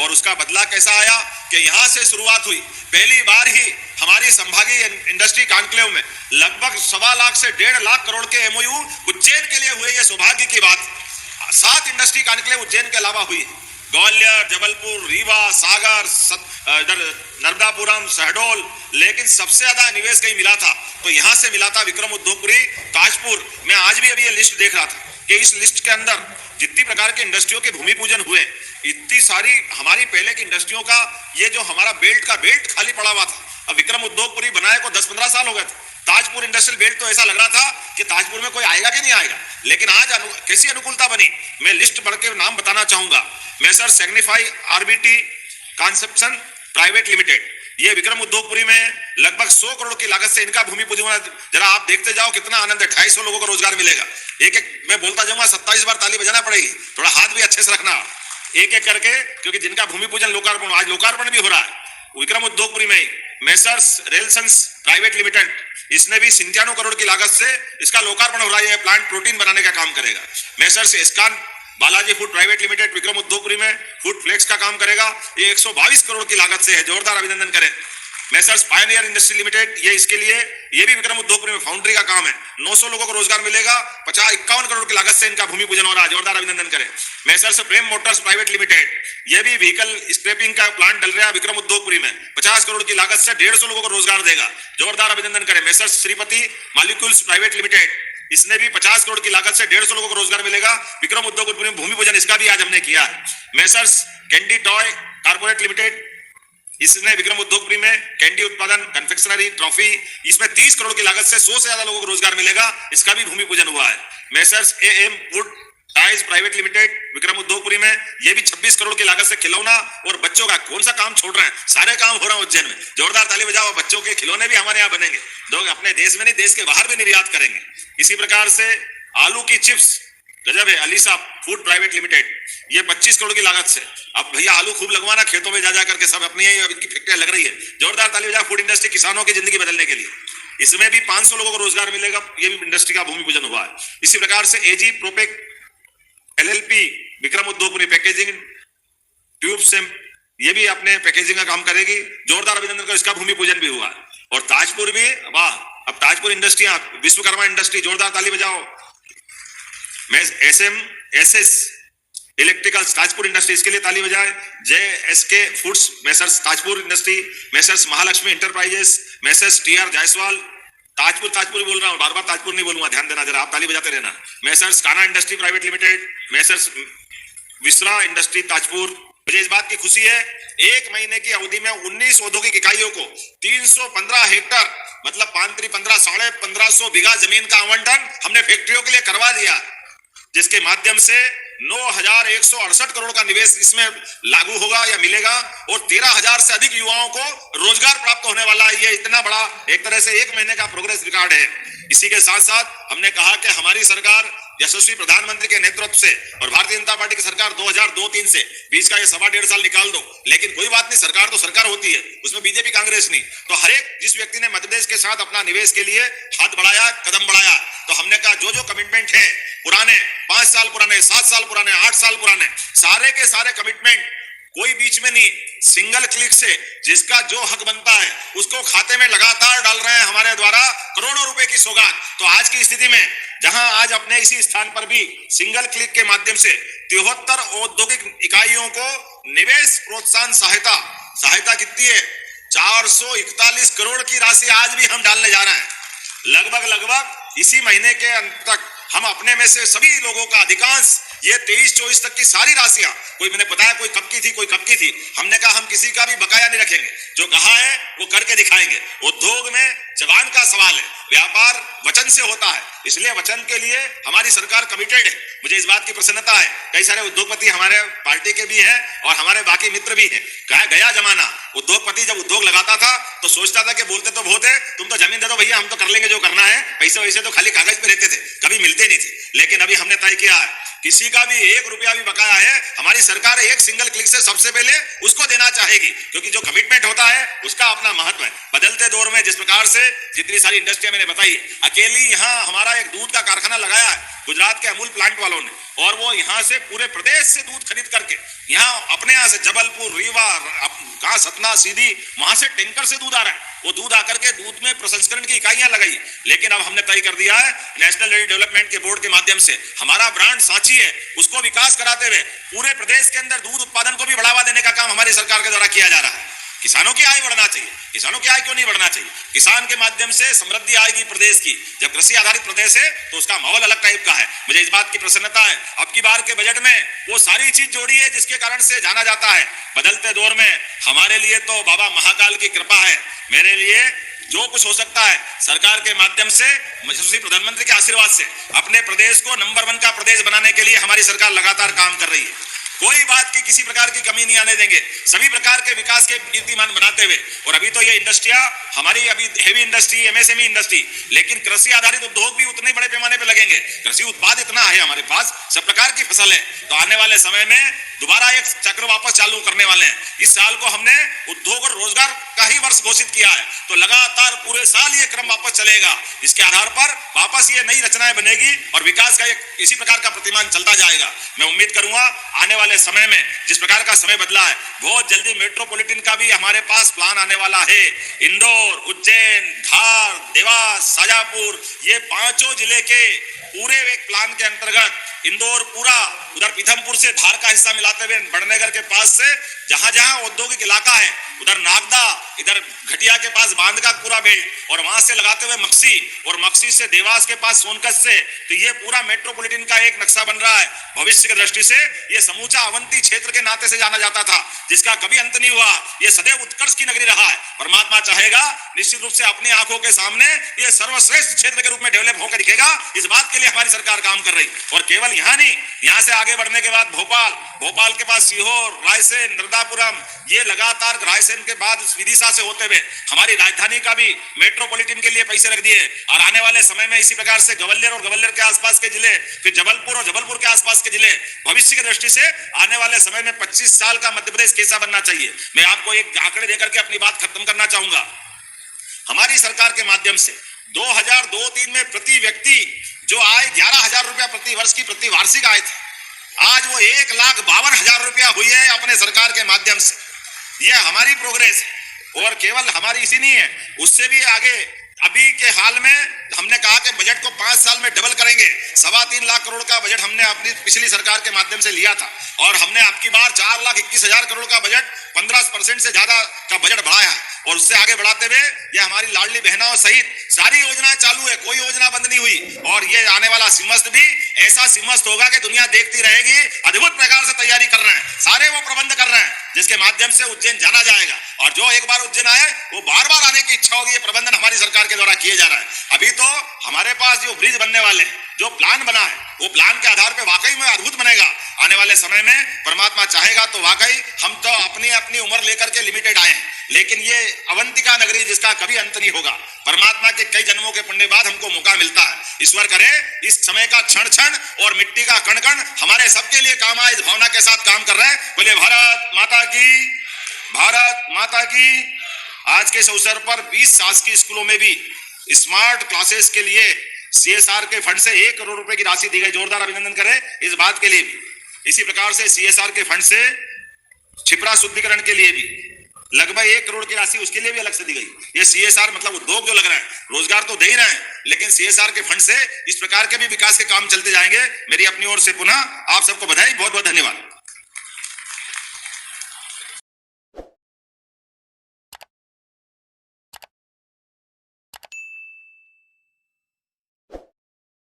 और उसका बदला कैसा आया कि यहां से शुरुआत हुई। पहली बार ही हमारी संभागीय इंडस्ट्री कॉन्क्लेव में लगभग 1.25 लाख से 1.5 लाख करोड़ के एमओयू उज्जैन के लिए हुए। ये सौभाग्य की बात। 7 इंडस्ट्री कॉन्क्लेव उज्जैन के अलावा हुई। ग्वालियर, जबलपुर, रीवा, सागर, इधर नर्मदापुरम, शहडोल, लेकिन सबसे ज्यादा निवेश कहीं मिला था तो यहां से मिला था विक्रम उद्योगपुरी, ताजपुर। मैं आज भी अभी ये लिस्ट देख रहा था कि इस लिस्ट के अंदर जितनी प्रकार के इंडस्ट्रियों के भूमि पूजन हुए, इतनी सारी हमारी पहले की इंडस्ट्रियों का ये जो हमारा बेल्ट खाली पड़ा हुआ था। अब विक्रम उद्योगपुरी बनाए को 10-15 साल हो गए थे। ताजपुर इंडस्ट्रियल बेल्ट तो ऐसा लग रहा था कि ताजपुर में कोई आएगा कि नहीं आएगा, लेकिन आज कैसी अनुकूलता बनी। मैं लिस्ट पढ़ के नाम बताना चाहूंगा। Messrs Signify RBT construction private limited, ये विक्रम उद्योगपुरी में लगभग 100 करोड़ की लागत से इनका भूमि पूजन। जरा आप देखते जाओ कितना आनंद है। 250 लोगों को रोजगार मिलेगा। एक एक मैं बोलता जाऊंगा, 27 बार ताली बजाना पड़ेगी। थोड़ा हाथ भी अच्छे से रखना एक एक करके, क्योंकि जिनका भूमि पूजन लोकार्पण, आज लोकार्पण भी हो रहा है विक्रम उद्योगपुरी में। मेसर्स रेलसंस प्राइवेट लिमिटेड, इसने भी 97 करोड़ की लागत से इसका लोकार्पण हो रहा है। प्लांट प्रोटीन बनाने का काम करेगा। Messrs Escon Balaji food private limited Vikram Udyogpuri में फूड फ्लेक्स का काम करेगा। ये 122 करोड़ की लागत से है। जोरदार अभिनंदन करें। मेसर्स पायनियर इंडस्ट्री लिमिटेड, ये इसके लिए ये भी विक्रम उद्योगपुरी में फाउंड्री का काम है। 900 लोगों को रोजगार मिलेगा। 51 करोड़ की लागत से इनका भूमि पूजन हो रहा है। जोरदार अभिनंदन करें। मेसर्स प्रेम मोटर्स प्राइवेट लिमिटेड, ये भी व्हीकल स्क्रैपिंग का प्लांट डल रहा है विक्रम उद्योगपुरी में। 50 करोड़ की लागत से 150 लोगों को रोजगार देगा। जोरदार अभिनंदन करें। Messrs Shripati molecules private limited, इसने भी 50 करोड़ की लागत से 150 लोगों को रोजगार मिलेगा। विक्रम उद्योगपुरी में भूमि पूजन इसका भी आज हमने किया है। Messrs candy toy corporate limited, इसने विक्रम उद्योगपुरी में कैंडी उत्पादन, कन्फेक्शनरी, ट्रॉफी, इसमें 30 करोड़ की लागत से 100 से ज्यादा लोगों को रोजगार मिलेगा। इसका भी भूमि पूजन हुआ है। Messrs AM wood ties private limited Vikram Udyogpuri में, यह भी 26 करोड़ की लागत से खिलौना और बच्चों का कौन सा काम छोड़ रहे हैं, सारे काम हो रहा है उज्जैन में। जोरदार ताली बजाओ। बच्चों के खिलौने भी हमारे यहाँ बनेंगे। लोग अपने देश में नहीं, देश के बाहर भी निर्यात करेंगे। इसी प्रकार से आलू की चिप्स गजब है। अलीसा फूड प्राइवेट लिमिटेड, ये 25 करोड़ की लागत से। अब भैया आलू खूब लगवाना खेतों में जा करके, सब अपनी इनकी फैक्ट्रियां लग रही है। जोरदार ताली बजाओ। फूड इंडस्ट्री किसानों की जिंदगी बदलने के लिए, इसमें भी 500 लोगों को रोजगार मिलेगा। ये भी इंडस्ट्री का भूमि पूजन हुआ है। इसी प्रकार से एजी प्रोपेक एलएलपी विक्रम उद्योगपुरी पैकेजिंग ट्यूब से, ये भी अपने पैकेजिंग का काम करेगी। जोरदार अभिनंदन करो। इसका भूमि पूजन भी हुआ। और ताजपुर भी, वाह। अब ताजपुर इंडस्ट्रियां, विश्वकर्मा इंडस्ट्री, जोरदार ताली बजाओ। एसएस इलेक्ट्रिकल्स ताजपुर इंडस्ट्री, इसके लिए ताली बजाएं। JSK foods messrs Tajpur industry, messrs Mahalakshmi enterprises, messrs TR Jaiswal, Tajpur बोल रहा हूं, बार बार ताजपुर नहीं बोलूंगा, ध्यान देना जरा, आप ताली बजाते रहना। Messrs Kana industry private limited, messrs Vishra industry Tajpur. मुझे इस बात की खुशी है, 1 महीने की अवधि में 19 औद्योगिक इकाइयों को 315 हेक्टर मतलब 1500 बीघा जमीन का आवंटन हमने फैक्ट्रियों के लिए करवा दिया, जिसके माध्यम से 9,168 करोड़ का निवेश इसमें लागू होगा या मिलेगा और 13,000 से अधिक युवाओं को रोजगार प्राप्त होने वाला है। ये इतना बड़ा एक तरह से 1 महीने का प्रोग्रेस रिकॉर्ड है। इसी के साथ साथ हमने कहा कि हमारी सरकार यशस्वी प्रधानमंत्री के नेतृत्व से और भारतीय जनता पार्टी की सरकार 2002-3 से बीच का ये 1.25 साल निकाल दो, लेकिन कोई बात नहीं, सरकार तो सरकार होती है, उसमें बीजेपी कांग्रेस नहीं। तो हर एक जिस व्यक्ति ने मध्यप्रदेश के साथ अपना निवेश के लिए हाथ बढ़ाया, कदम बढ़ाया, तो हमने कहा जो कमिटमेंट है पुराने 5 साल पुराने, 7 साल पुराने, 8 साल पुराने, सारे के सारे कमिटमेंट कोई बीच में नहीं, सिंगल क्लिक से जिसका जो हक बनता है उसको खाते में लगातार डाल रहे हैं हमारे द्वारा करोड़ों रुपए की सौगात। तो आज की स्थिति में जहां आज अपने इसी स्थान पर भी सिंगल क्लिक के माध्यम से 73 औद्योगिक इकाइयों को निवेश प्रोत्साहन सहायता कितनी है, 441 करोड़ की राशि आज भी हम डालने जा रहे हैं। लगभग इसी महीने के अंत तक हम अपने में से सभी लोगों का अधिकांश ये 23-24 तक की सारी राशियां, कोई मैंने बताया कोई कब की थी कोई कब की थी, हमने कहा हम किसी का भी बकाया नहीं रखेंगे, जो कहा है वो करके दिखाएंगे। उद्योग में जबान का सवाल है, व्यापार वचन से होता है, इसलिए वचन के लिए हमारी सरकार कमिटेड है। मुझे इस बात की प्रसन्नता है, कई सारे उद्योगपति हमारे पार्टी के भी हैं और हमारे बाकी मित्र भी हैं। कहा गया जमाना, उद्योगपति जब उद्योग लगाता था तो सोचता था कि बोलते तो बहुत है, तुम तो जमीन दे दो भैया, हम तो कर लेंगे जो करना है, पैसे वैसे तो खाली कागज पे रहते थे, कभी मिलते नहीं थे। लेकिन अभी हमने तय किया है, किसी का भी 1 रुपया भी बकाया है, हमारी सरकार एक सिंगल क्लिक से सबसे पहले उसको देना चाहेगी, क्योंकि जो कमिटमेंट होता है उसका अपना महत्व है। बदलते दौर में जिस प्रकार से जितनी सारी इंडस्ट्रियां मैंने बताई, अकेली यहाँ हमारा एक दूध का कारखाना लगाया है, गुजरात के अमूल प्लांट वालों ने, और वो यहाँ से पूरे प्रदेश से दूध खरीद करके यहाँ अपने यहाँ से जबलपुर, रीवा, कहाँ सतना, सीधी, वहां से टैंकर से दूध आ रहा है। वो दूध आकर के दूध में प्रसंस्करण की इकाइयां लगाई। लेकिन अब हमने तय कर दिया है नेशनल डेयरी डेवलपमेंट के बोर्ड के माध्यम से, हमारा ब्रांड सांची है, उसको विकास कराते हुए पूरे प्रदेश के अंदर दूध उत्पादन को भी बढ़ावा देने का काम हमारी सरकार के द्वारा किया जा रहा है। किसानों की आय बढ़ना चाहिए, किसानों की आय क्यों नहीं बढ़ना चाहिए? किसान के माध्यम से समृद्धि आएगी प्रदेश की। जब कृषि आधारित प्रदेश है तो उसका माहौल अलग टाइप का है। मुझे इस बात की प्रसन्नता है, अब की बार के बजट में वो सारी चीज जोड़ी है जिसके कारण से जाना जाता है बदलते दौर में हमारे लिए तो बाबा महाकाल की कृपा है। मेरे लिए जो कुछ हो सकता है सरकार के माध्यम से, यशस्वी प्रधानमंत्री के आशीर्वाद से, अपने प्रदेश को नंबर 1 का प्रदेश बनाने के लिए हमारी सरकार लगातार काम कर रही है। कोई बात की किसी प्रकार की कमी नहीं आने देंगे, सभी प्रकार के विकास के कीर्तिमान बनाते हुए। और अभी तो ये इंडस्ट्रियां हमारी अभी हेवी इंडस्ट्री, एमएसएमई इंडस्ट्री, लेकिन कृषि आधारित उद्योग भी उतने बड़े पैमाने पे लगेंगे। कृषि उत्पाद इतना है हमारे पास, सब प्रकार की फसल है, तो आने वाले समय में दोबारा एक चक्र वापस चालू करने वाले हैं। इस साल को हमने उद्योग और रोजगार का ही वर्ष घोषित किया है, तो लगातार पूरे साल ये क्रम वापस चलेगा। इसके आधार पर वापस ये नई रचनाएं बनेगी और विकास का एक इसी प्रकार का प्रतिमान चलता जाएगा। मैं उम्मीद करूंगा आने वाले समय में, जिस प्रकार का समय बदला है, बहुत जल्दी मेट्रोपॉलिटन का भी हमारे पास प्लान आने वाला है। इंदौर, उज्जैन, धार, देवास, शाजापुर, ये 5 जिले के पूरे एक प्लान के अंतर्गत इंदौर पूरा, उधर पीथमपुर से धार का हिस्सा मिलाते हुए बड़नगर के पास से जहां जहां औद्योगिक इलाका है, उधर नागदा, इधर घटिया के पास बांध का पूरा बेल्ट, और वहां से लगाते हुए मक्सी, और मक्सी से देवास के पास सोनकत से, तो ये पूरा मेट्रोपॉलिटन का एक नक्शा बन रहा है। भविष्य की दृष्टि से ये समूचा अवंती क्षेत्र के नाते से जाना जाता था, जिसका कभी अंत नहीं हुआ। ये सदैव उत्कर्ष की नगरी रहा है। परमात्मा चाहेगा निश्चित रूप से अपनी आंखों के सामने ये सर्वश्रेष्ठ क्षेत्र के रूप में डेवलप होकर दिखेगा। इस बात के लिए हमारी सरकार काम कर रही। और केवल यहाँ नहीं, यहाँ से आगे बढ़ने के बाद भोपाल, भोपाल के पास सीहोर, रायसेन, नर्मदापुरम, ये लगातार रायसेन के बाद विदिशा से होते हुए हमारी राजधानी का भी मेट्रोपॉलिटन के लिए पैसे रख दिए। और आने वाले समय में इसी प्रकार से ग्वालियर और ग्वालियर के आसपास के जिले, फिर जबलपुर और जबलपुर के आसपास के जिले, भविष्य की दृष्टि से आने वाले समय में 25 साल का मध्य प्रदेश कैसा बनना चाहिए। मैं आपको एक आंकड़े देकर के अपनी बात खत्म करना चाहूंगा। हमारी सरकार के माध्यम से 2002-03 में प्रति व्यक्ति जो आय 11,000 रुपया प्रति वर्ष की प्रति वार्षिक आय थी, आज वो 1,52,000 रुपया हुई है अपने सरकार के माध्यम से। ये हमारी प्रोग्रेस है। और केवल हमारी इसी नहीं है, उससे भी आगे अभी के हाल में हमने कहा कि बजट को 5 साल में डबल करेंगे। 3.25 लाख करोड़ का बजट हमने अपनी पिछली सरकार के माध्यम से लिया था, और हमने आपकी बार 4,21,000 करोड़ का बजट 15% से ज्यादा का बजट बढ़ाया है। और उससे आगे बढ़ाते हुए ये हमारी लाडली बहनों सहित सारी योजनाएं चालू है, कोई योजना बंद नहीं हुई। और ये आने वाला सिमस्त भी ऐसा सिमस्त होगा कि दुनिया देखती रहेगी। अद्भुत प्रकार से तैयारी कर रहे हैं, सारे वो प्रबंध कर रहे हैं जिसके माध्यम से उज्जैन जाना जाएगा। और जो एक बार उज्जैन आए वो बार बार आने की इच्छा होगी। ये प्रबंधन हमारी सरकार के द्वारा किए जा रहा है। अभी तो हमारे पास जो ब्रिज बनने वाले हैं, जो प्लान बना है, वो प्लान के आधार पे वाकई में अद्भुत बनेगा। आने वाले समय में परमात्मा चाहेगा तो वाकई हम तो अपनी अपनी उम्र लेकर के लिमिटेड आए हैं, लेकिन ये अवंतिका नगरी जिसका कभी अंत नहीं होगा, परमात्मा के कई जन्मों के पुण्य बाद हमको मौका मिलता है। ईश्वर करे इस समय का क्षण क्षण और मिट्टी का कण कण हमारे सबके लिए काम आए, इस भावना के साथ काम कर रहे हैं। बोले भारत माता की, भारत माता की। आज के इस अवसर पर 20 शासकीय स्कूलों में भी स्मार्ट क्लासेस के लिए CSR के फंड से 1 करोड़ रुपए की राशि दी गई। जोरदार अभिनंदन करें इस बात के लिए भी। इसी प्रकार से CSR के फंड से छिपरा शुद्धिकरण के लिए भी लगभग 1 करोड़ की राशि उसके लिए भी अलग से दी गई। ये CSR मतलब उद्योग जो लग रहा है, रोजगार तो दे ही रहे हैं, लेकिन CSR के फंड से इस प्रकार के भी विकास के काम चलते जाएंगे। मेरी अपनी ओर से पुनः आप सबको बधाई, बहुत बहुत धन्यवाद।